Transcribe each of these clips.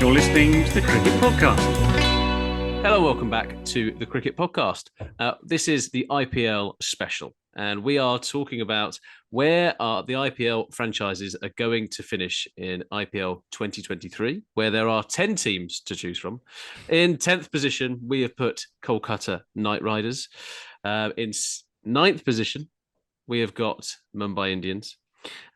You're listening to the Cricket Podcast. Hello, welcome back to the Cricket Podcast. This is the IPL special, and we are talking about where the IPL franchises are going to finish in IPL 2023, where there are 10 teams to choose from. In 10th position, we have put Kolkata Knight Riders. In 9th position, we have got Mumbai Indians.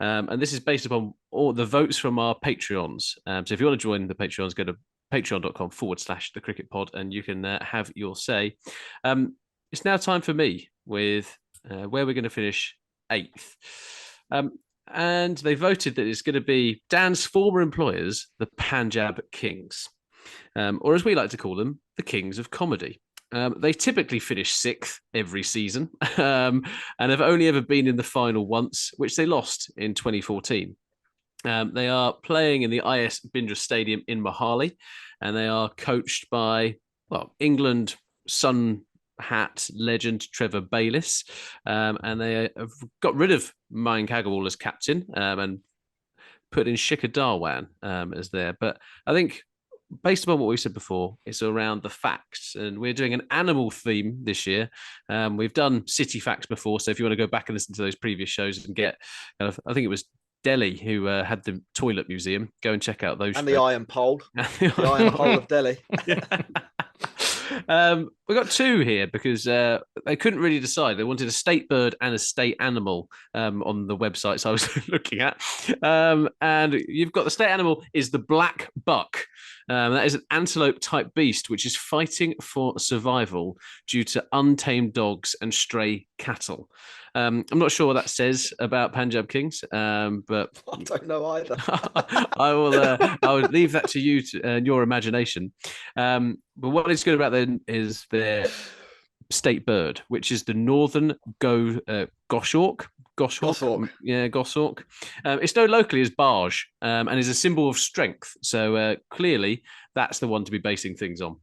And this is based upon all the votes from our Patreons. So if you want to join the Patreons, go to patreon.com/the cricket pod and you can have your say. It's now time for me with where we're going to finish 8th. And they voted that it's going to be Dan's former employers, the Punjab Kings, or as we like to call them, the Kings of Comedy. They typically finish 6th every season and have only ever been in the final once, which they lost in 2014. They are playing in the IS Bindra Stadium in Mohali, and they are coached by, England Sun Hat legend Trevor Bayliss. And they have got rid of Mayank Agarwal as captain and put in Shikhar Dhawan as there. But I think, based upon what we said before, it's around the facts, and we're doing an animal theme this year. We've done city facts before, so if you want to go back and listen to those previous shows and get, I think it was Delhi who had the toilet museum, go and check out those. And the iron pole. The iron pole of Delhi. We got 2 here because they couldn't really decide. They wanted a state bird and a state animal on the websites I was looking at. And you've got the state animal is the black buck. That is an antelope-type beast which is fighting for survival due to untamed dogs and stray cattle. I'm not sure what that says about Punjab Kings, but I don't know either. I will leave that to you and your imagination. But what is good about them is their state bird, which is the northern goshawk. Goshawk. Yeah, goshawk. It's known locally as barge and is a symbol of strength. So clearly, that's the one to be basing things on.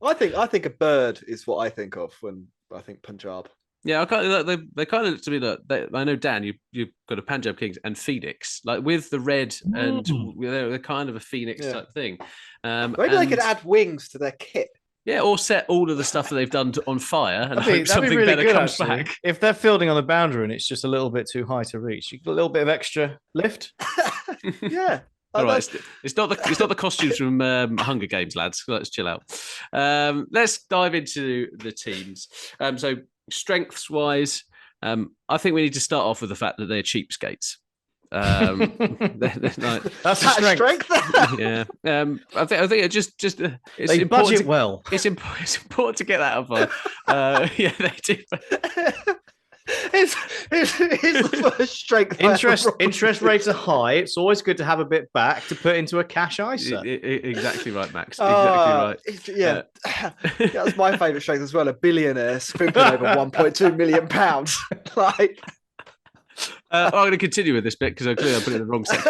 I think a bird is what I think of when I think Punjab. Yeah, they kind of, to me, look, I know, Dan, you've got a Punjab Kings and Phoenix, like with the red, and they're kind of a Phoenix type thing. Maybe they could add wings to their kit. Yeah, or set all of the stuff that they've done on fire and hope something really better good, comes actually. back. If they're fielding on the boundary and it's just a little bit too high to reach, you get a little bit of extra lift. Yeah. All right, it's not the costumes from Hunger Games, lads. Let's chill out. Let's dive into the teams. So strengths wise, I think we need to start off with the fact that they're cheapskates. That's a strength. Yeah, I think it just it's they important budget well. It's important to get that up. Yeah, they do. It's the first strength. Interest rates are high. It's always good to have a bit back to put into a cash ISA. Exactly right, Max. Exactly right. That's my favourite strength as well. A billionaire scrimping over £1.2 million. Like. I'm going to continue with this bit because I put it in the wrong set.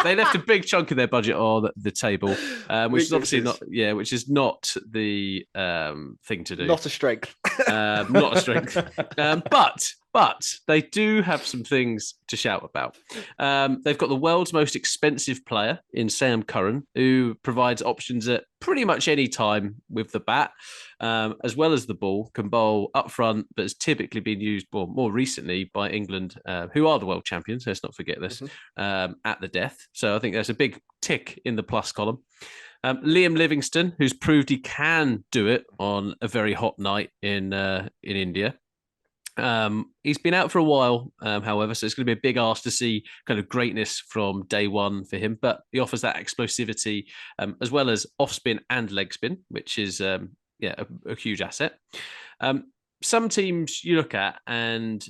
They left a big chunk of their budget on the table, which is obviously not. Yeah, which is not the thing to do. Not a strength. Not a strength. But they do have some things to shout about. They've got the world's most expensive player in Sam Curran, who provides options at pretty much any time with the bat, as well as the ball, can bowl up front, but has typically been used more recently by England, who are the world champions. Let's not forget this, at the death. So I think there's a big tick in the plus column. Liam Livingstone, who's proved he can do it on a very hot night in India. He's been out for a while, however, so it's going to be a big ask to see kind of greatness from day one for him. But he offers that explosivity as well as off spin and leg spin, which is a huge asset. Some teams you look at, and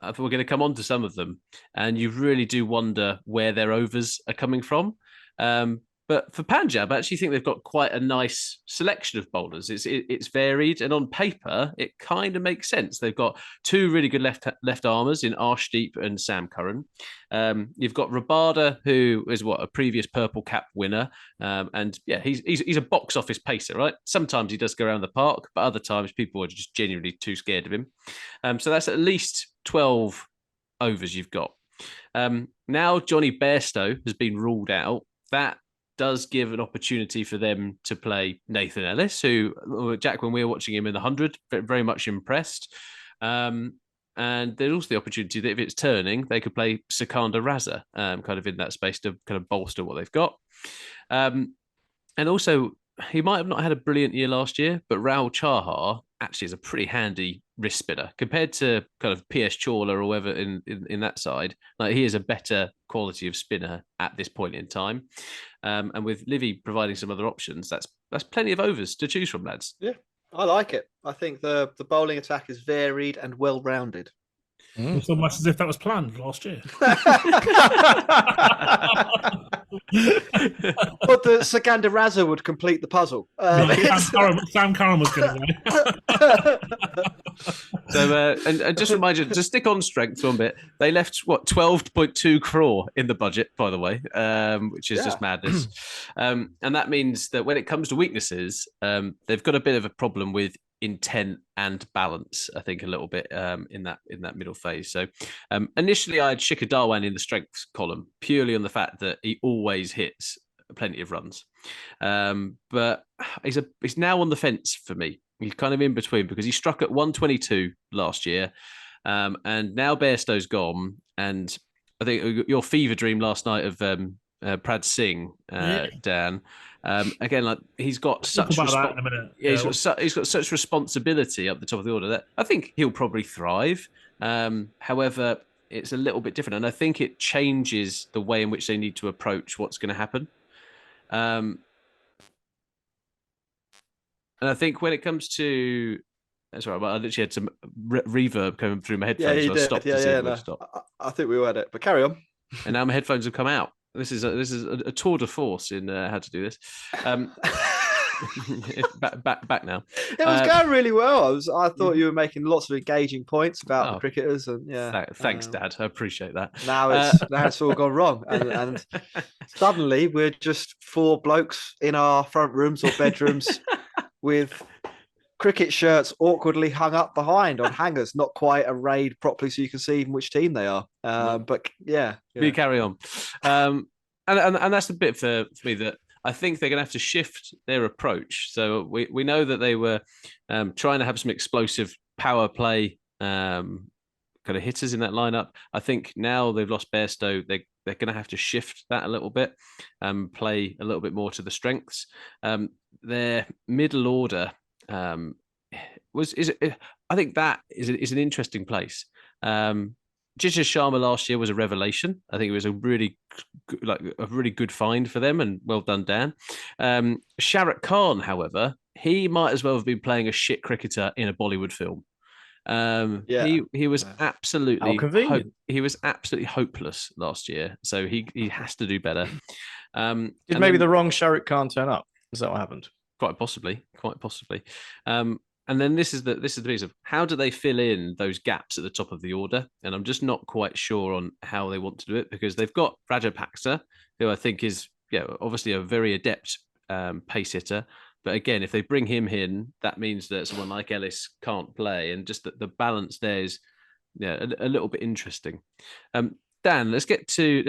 I thought we're going to come on to some of them, and you really do wonder where their overs are coming from. But for Punjab, I actually think they've got quite a nice selection of bowlers. It's varied, and on paper, it kind of makes sense. They've got 2 really good left armers in Arshdeep and Sam Curran. You've got Rabada, who is a previous purple cap winner, and yeah, he's a box office pacer, right? Sometimes he does go around the park, but other times people are just genuinely too scared of him. So that's at least 12 overs you've got. Now Johnny Bairstow has been ruled out. That does give an opportunity for them to play Nathan Ellis, who, Jack, when we were watching him in the 100, very much impressed. And there's also the opportunity that if it's turning, they could play Sikandar Raza, kind of in that space to kind of bolster what they've got. And also, he might have not had a brilliant year last year, but Raul Chahar actually is a pretty handy wrist spinner compared to kind of PS Chawla or whoever in that side. Like, he is a better quality of spinner at this point in time. And with Livy providing some other options, that's plenty of overs to choose from, lads. Yeah, I like it. I think the bowling attack is varied and well-rounded. It's almost as if that was planned last year. But the Sikandar Raza would complete the puzzle. Sam Curran was going to win. So, and just remind you to stick on strength for a bit. They left 12.2 crore in the budget, by the way, which is just madness. And that means that when it comes to weaknesses, they've got a bit of a problem with intent and balance, I think, a little bit in that middle phase. So initially I had Shikhar Dhawan in the strengths column purely on the fact that he always hits plenty of runs. But he's now on the fence for me. He's kind of in between because he struck at 122 last year. And now Bairstow's gone. And I think your fever dream last night of Prad Singh, Dan, again, like, he's got such he's got such responsibility up the top of the order that I think he'll probably thrive. However, it's a little bit different, and I think it changes the way in which they need to approach what's going to happen. And I think when it comes to, that's right, I literally had some reverb coming through my headphones. Yeah, so I stopped to see if it would stop. I think we all had it, but carry on. And now my headphones have come out. This is a tour de force in how to do this. Back now. It was going really well. I thought you were making lots of engaging points about the cricketers, and thanks, Dad. I appreciate that. Now it's all gone wrong, and suddenly we're just four blokes in our front rooms or bedrooms with cricket shirts awkwardly hung up behind on hangers, not quite arrayed properly so you can see even which team they are. But we carry on. And that's the bit for me that I think they're going to have to shift their approach. So we know that they were trying to have some explosive power play kind of hitters in that lineup. I think now they've lost Bairstow, they're going to have to shift that a little bit and play a little bit more to the strengths. Their middle order I think that is an interesting place. Jisha Sharma last year was a revelation. I think it was a really good find for them, and well done, Dan. Sharat Khan, however, he might as well have been playing a shit cricketer in a Bollywood film. He was absolutely he was absolutely hopeless last year, so he has to do better. Did maybe the wrong Sharat Khan turn up? Is that what happened? Quite possibly. And then this is the piece of how do they fill in those gaps at the top of the order? And I'm just not quite sure on how they want to do it, because they've got Rajapaksa, who I think is obviously a very adept pace hitter. But again, if they bring him in, that means that someone like Ellis can't play, and just the balance there is a little bit interesting. Dan, let's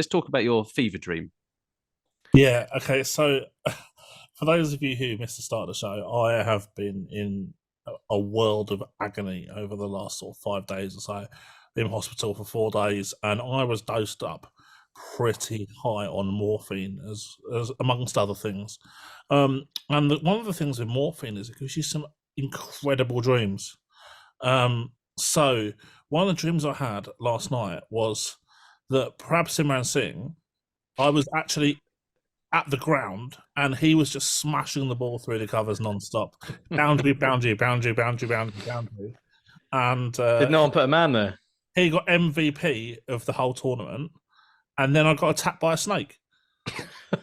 talk about your fever dream. Yeah. Okay. So, for those of you who missed the start of the show, I have been in a world of agony over the last sort of 5 days or so. In hospital for 4 days, and I was dosed up pretty high on morphine, as amongst other things. And one of the things with morphine is it gives you some incredible dreams. So one of the dreams I had last night was that perhaps Simran Singh, I was actually at the ground and he was just smashing the ball through the covers non-stop. Boundary. And did no one put a man there? He got MVP of the whole tournament, and then I got attacked by a snake. And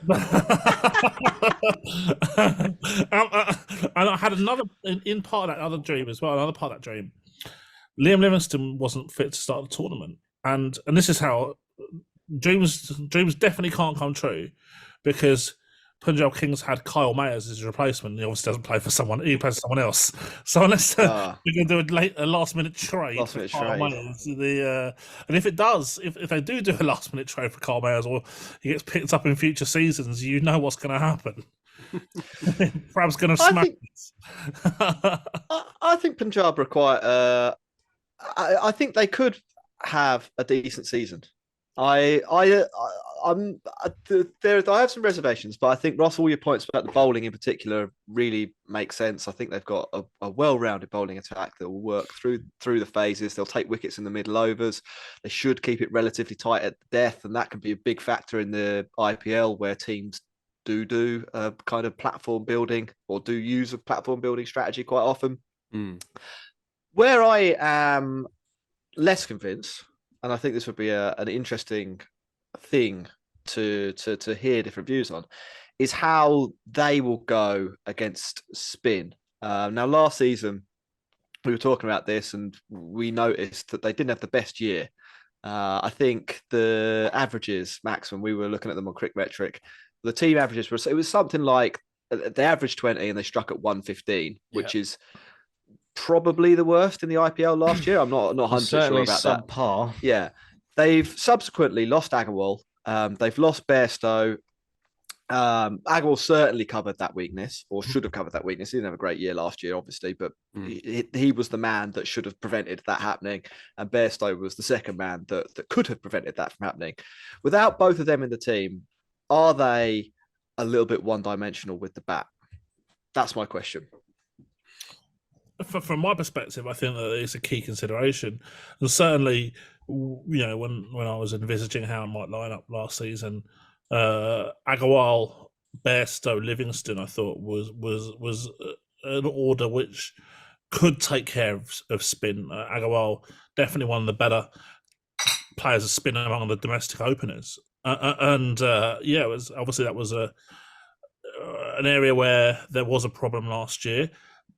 I had another in part of that other dream as well. Another part of that dream, Liam Livingstone wasn't fit to start the tournament, and this is how dreams definitely can't come true, because Punjab Kings had Kyle Mayers as his replacement. He obviously doesn't play for someone. He plays for someone else. So unless we're going to do a last-minute trade for Kyle Mayers, and if it does, if they do a last-minute trade for Kyle Mayers, or he gets picked up in future seasons, you know what's going to happen. Perhaps going to smack this. I think Punjab are quite. I think they could have a decent season. I have some reservations, but I think, Ross, all your points about the bowling in particular really make sense. I think they've got a well-rounded bowling attack that will work through the phases. They'll take wickets in the middle overs. They should keep it relatively tight at death, and that can be a big factor in the IPL, where teams do a kind of platform building, or do use a platform building strategy quite often. Where I am less convinced, and I think this would be an interesting thing to hear different views on, is how they will go against spin. Now, last season, we were talking about this, and we noticed that they didn't have the best year. I think the averages, Max, when we were looking at them on Crick Metric, the team averages it was something like they averaged 20 and they struck at 115, which is probably the worst in the IPL last year. I'm not 100% sure about that. Subpar. Yeah. They've subsequently lost Agarwal. They've lost Bairstow. Agarwal certainly covered that weakness, or should have covered that weakness. He didn't have a great year last year, obviously, but he was the man that should have prevented that happening. And Bairstow was the second man that could have prevented that from happening. Without both of them in the team, are they a little bit one-dimensional with the bat? That's my question. From my perspective, I think that it's a key consideration. And certainly, when I was envisaging how it might line up last season, Agarwal, Bairstow, Livingston, I thought was an order which could take care of spin. Agarwal, definitely one of the better players of spin among the domestic openers. It was obviously that was an area where there was a problem last year.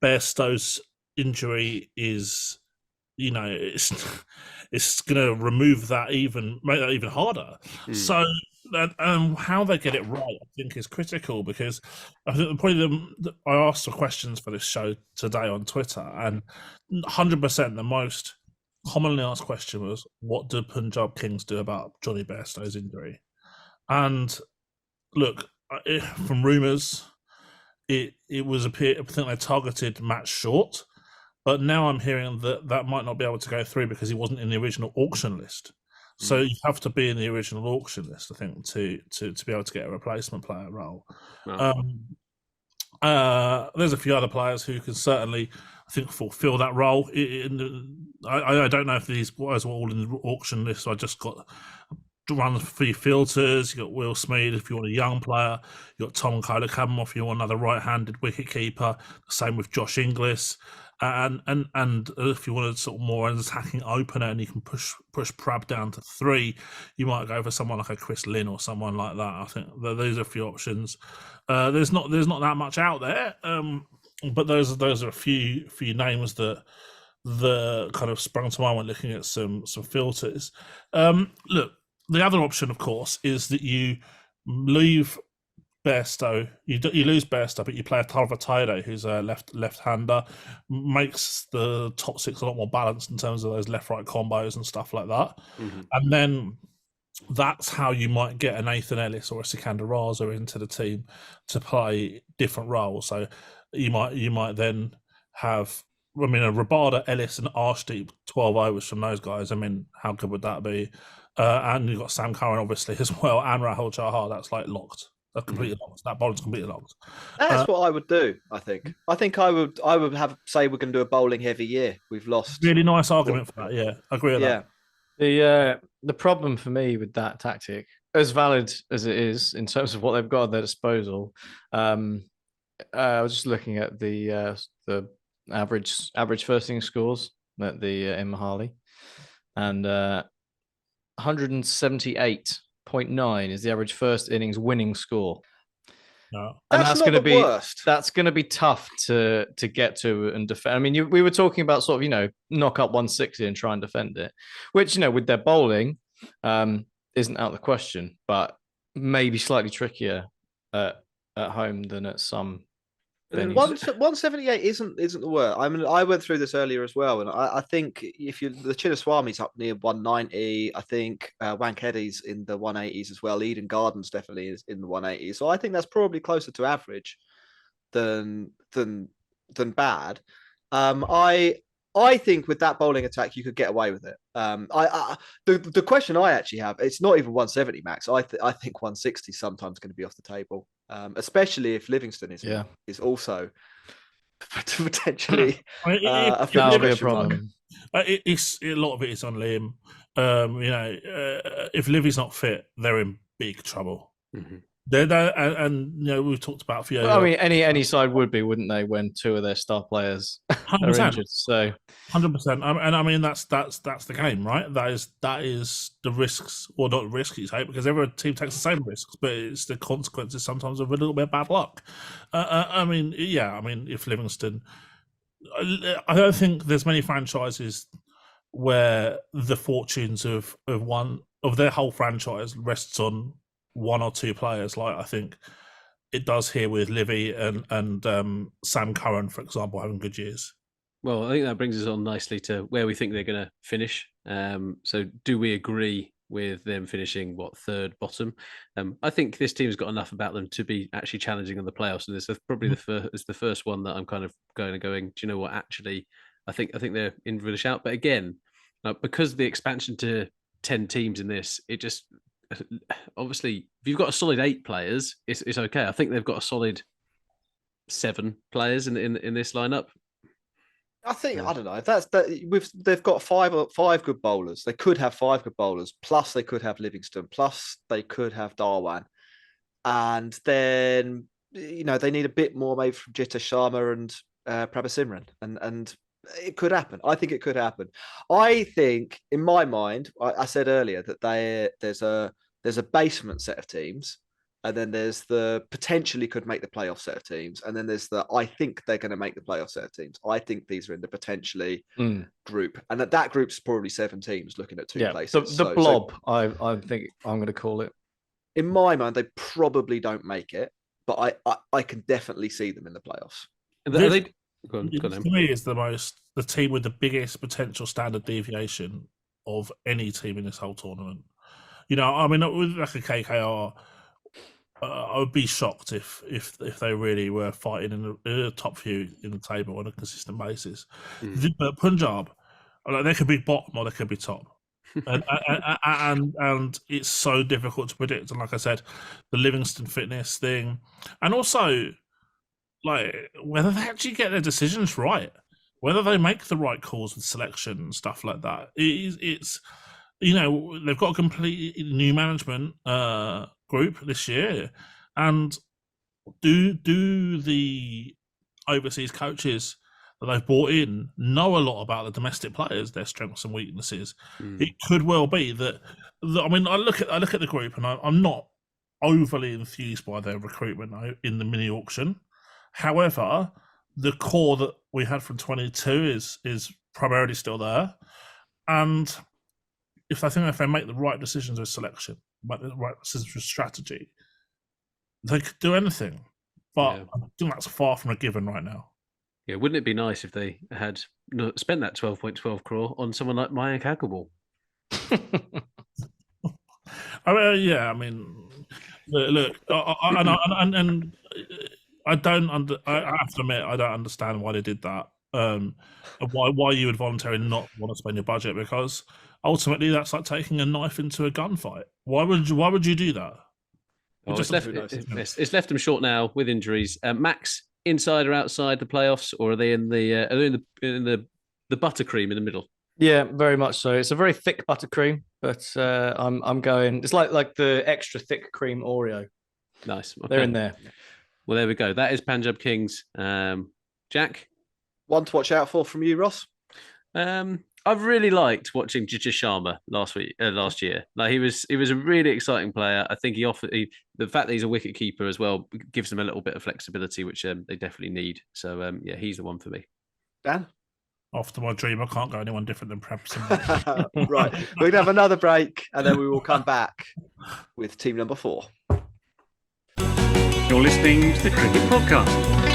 Bairstow's injury is, it's going to make that even harder. So how they get it right, I think, is critical, because I think I asked for questions for this show today on Twitter, and 100% the most commonly asked question was, what do Punjab Kings do about Johnny Bairstow's injury? And look, from rumours, it was I think they targeted Matt Short, but now I'm hearing that might not be able to go through because he wasn't in the original auction list. So you have to be in the original auction list, I think, to be able to get a replacement player role. There's a few other players who can certainly, I think, fulfill that role. I don't know if these guys were all in the auction list, so I just got run three filters. You got Will Smead if you want a young player. You got Tom Kohler-Kamoff if you want another right-handed wicketkeeper. Same with Josh Inglis. And if you want a sort of more attacking opener and you can push Prab down to 3, you might go for someone like a Chris Lynn or someone like that. I think those are a few options. There's not that much out there, but those are a few names that kind of sprung to mind when looking at some filters. Look, the other option, of course, is that you leave Bairstow. You lose Bairstow, but you play a Tarva Taide, who's a left-hander, makes the top 6 a lot more balanced in terms of those left-right combos and stuff like that. And then that's how you might get a Nathan Ellis or a Sikandar Raza into the team to play different roles. So you might then have, a Rabada, Ellis and Arshdeep, 12 overs from those guys. How good would that be? And you've got Sam Curran, obviously, as well, and Rahul Chahar. That's like locked. That's completely locked. That bowling's completely locked. That's what I would do, I think. I would have say we're going to do a bowling heavy year. We've lost. Really nice argument for that, yeah. I agree with that. The problem for me with that tactic, as valid as it is in terms of what they've got at their disposal, I was just looking at the average first innings scores at the in Mohali, and 178.9 is the average first innings winning score. No. And that's going to be worst. That's going to be tough to get to and defend. We were talking about sort of knock up 160 and try and defend it, which with their bowling isn't out of the question, but maybe slightly trickier at at home than at some venues. 178 isn't the word. I mean, I went through this earlier as well, and I think if you the Chinnaswami's up near 190, I think Wankhedi's in the 180s as well. Eden Gardens definitely is in the 180s. So I think that's probably closer to average than bad. I think with that bowling attack, you could get away with it. The question I actually have, it's not even 170 max. I think 160 is sometimes going to be off the table, especially if Livingston is also potentially that'll be a problem. A lot of it is on Liam. If Livy's not fit, they're in big trouble. Mm-hmm. And we've talked about Fiona. Well, I mean, any side would be, wouldn't they, when two of their star players are injured? So 100%. And I mean, that's the game, right? That is the risks, or not risks you take, because every team takes the same risks, but it's the consequences sometimes of a little bit of bad luck. If Livingston, I don't think there's many franchises where the fortunes of their whole franchise rests on one or two players, like I think it does here with Livy and Sam Curran, for example, having good years. Well, I think that brings us on nicely to where we think they're going to finish. So do we agree with them finishing, third bottom? I think this team's got enough about them to be actually challenging in the playoffs. And this is probably the first one that I'm kind of going, do you know what, actually, I think they're in for a shout. But again, because of the expansion to 10 teams in this, it just... Obviously, if you've got a solid 8 players, it's okay. I think they've got a solid 7 players in this lineup. I think I don't know if that's that. They've got five good bowlers. They could have 5 good bowlers. Plus, they could have Livingston. Plus, they could have Darwan. And then they need a bit more maybe from Jitter Sharma and Prabhasimran. And it could happen. I think it could happen. I think, in my mind, I said earlier that there's a basement set of teams, and then there's the potentially could make the playoff set of teams, and then there's the I think they're going to make the playoff set of teams. I think these are in the potentially group, and that group's probably 7 teams looking at 2 places. The blob, I think I'm going to call it. In my mind, they probably don't make it, but I can definitely see them in the playoffs. For me, is the team with the biggest potential standard deviation of any team in this whole tournament. I mean, with like a KKR, I would be shocked if they really were fighting in the top few in the table on a consistent basis. But Punjab, they could be bottom or they could be top, and it's so difficult to predict. And like I said, the Livingston fitness thing, and also, like, whether they actually get their decisions right, whether they make the right calls with selection and stuff like that. It's they've got a completely new management group this year, and do the overseas coaches that they've brought in know a lot about the domestic players, their strengths and weaknesses? It could well be that. I mean, I look at the group, and I'm not overly enthused by their recruitment in the mini auction. However, the core that we had from 22 is primarily still there, and if they make the right decisions with selection, make the right decisions with strategy, they could do anything. But I think that's far from a given right now. Yeah, wouldn't it be nice if they had spent that 12.12 crore on someone like Mayank Agarwal? I mean, look, I have to admit, I don't understand why they did that. Why you would voluntarily not want to spend your budget, because ultimately that's like taking a knife into a gunfight. Why would you do that? It's left them short now with injuries. Max, inside or outside the playoffs, or are they in the buttercream in the middle? Yeah, very much so. It's a very thick buttercream, but I'm going. It's like the extra thick cream Oreo. Nice. Okay. They're in there. Well, there we go. That is Punjab Kings. Jack? One to watch out for from you, Ross? I've really liked watching Jitter Sharma last year. Like he was a really exciting player. I think the fact that he's a wicket keeper as well gives them a little bit of flexibility, which they definitely need. So he's the one for me. Dan? After my dream, I can't go anyone different than perhaps. Right. We're going to have another break, and then we will come back with team number 4. You're listening to the Cricket Podcast.